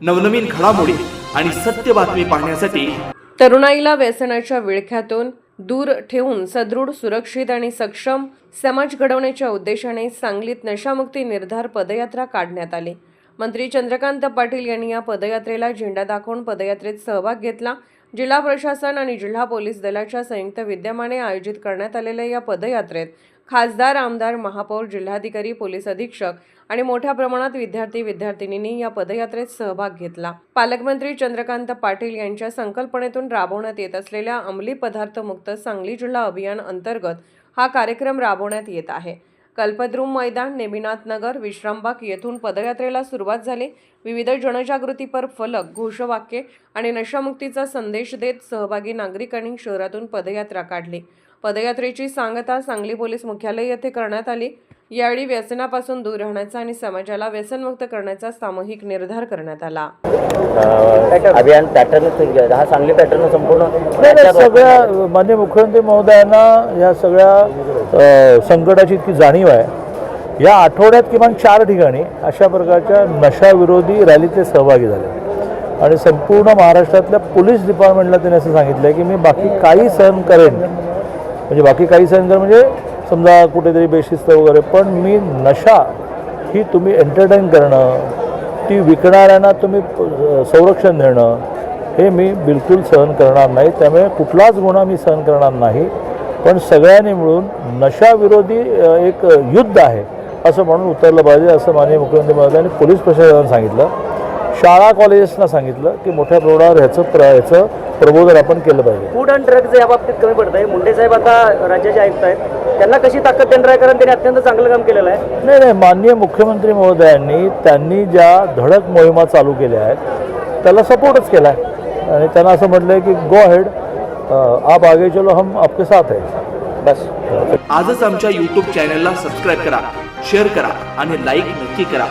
नवनवीन घडामोडी आणि सत्य बातमी पाहण्यासाठी तरुणाईला व्यसनाच्या विळख्यातून दूर ठेवून सदृढ, सुरक्षित आणि सक्षम समाज घडवण्याच्या उद्देशाने सांगलीत नशामुक्ती निर्धार पदयात्रा काढण्यात आली। मंत्री चंद्रकांत पाटील यांनी या पदयात्रेला झेंडा दाखवून पदयात्रेत सहभाग घेतला। जिल्हा प्रशासन आणि जिल्हा पोलीस दलाच्या संयुक्त विद्यमाने आयोजित करण्यात आलेल्या या पदयात्रेत खासदार, आमदार, महापौर, जिल्हाधिकारी, पोलीस अधीक्षक आणि मोठ्या प्रमाणात विद्यार्थी-विद्यार्थिनींनी या पदयात्रेत सहभाग घेतला। पालकमंत्री चंद्रकांत पाटील यांच्या संकल्पनेतून राबवण्यात येत असलेल्या अंमली पदार्थ मुक्त सांगली जिल्हा अभियान अंतर्गत हा कार्यक्रम राबवण्यात येत आहे। कल्पद्रुम मैदान, नेमिनाथ नगर, विश्रामबाग येथून पदयात्रेला सुरुवात झाली। विविध जनजागृतीपर फलक, घोषवाक्ये आणि नशामुक्तीचा संदेश देत सहभागी नागरिकांनी शहरातून पदयात्रा काढली। पदयात्रेची सांगता सांगली पोलीस मुख्यालय येथे करण्यात आली। यावेळी व्यसनापासून दूर राहण्याचा आणि समाजाला व्यसनमुक्त करण्याचा सामूहिक निर्धार करण्यात आला। अभियान पॅटर्न हा सांगली पॅटर्न संपूर्ण सगळ्या माननीय मुख्यमंत्री महोदयांना या सगळ्या संकटाची इतकी जाणीव आहे। या आठवड्यात किमान 4 ठिकाणी अशा प्रकारच्या नशाविरोधी रॅलीचे सहभागी झाले आणि संपूर्ण महाराष्ट्रातल्या पोलीस डिपार्टमेंटला त्यांनी असं सांगितलं की मी बाकी काही सहन करेन, म्हणजे बाकी काही सहन करेन म्हणजे समजा कुठेतरी बेशिस्त वगैरे, पण मी नशा ही तुम्ही एंटरटेन करणं, ती विकणाऱ्यांना तुम्ही संरक्षण देणं हे मी बिलकुल सहन करणार नाही। त्यामुळे कुठलाच गुन्हा मी सहन करणार नाही, पण सगळ्यांनी मिळून नशाविरोधी एक युद्ध आहे असं म्हणून उतरलं पाहिजे, असं माननीय मुख्यमंत्री महोदयांनी पोलीस प्रशासनाला सांगितलं। शाळा कॉलेजेसना सांगितलं की मोठ्या प्रमाणावर ह्याचं प्रबोधन आपण केलं पाहिजे। फूड अँड ड्रग्ज या बाबतीत कमी पडत आहे। मुंडे साहेब आता राज्याचे आयुक्त आहेत, त्यांना कशी ताकद देणार आहे, कारण त्यांनी अत्यंत चांगलं काम केलेलं आहे। नाही, माननीय मुख्यमंत्री महोदयांनी त्यांनी ज्या धडक मोहिमा चालू केल्या आहेत त्याला सपोर्टच केला आहे आणि त्यांना असं म्हटलं की गो अहेड, आप आगे चलो, हम आपके साथ आहे, बस। आजच आमच्या YouTube चॅनलला सबस्क्राइब करा, शेअर करा आणि लाईक नक्की करा।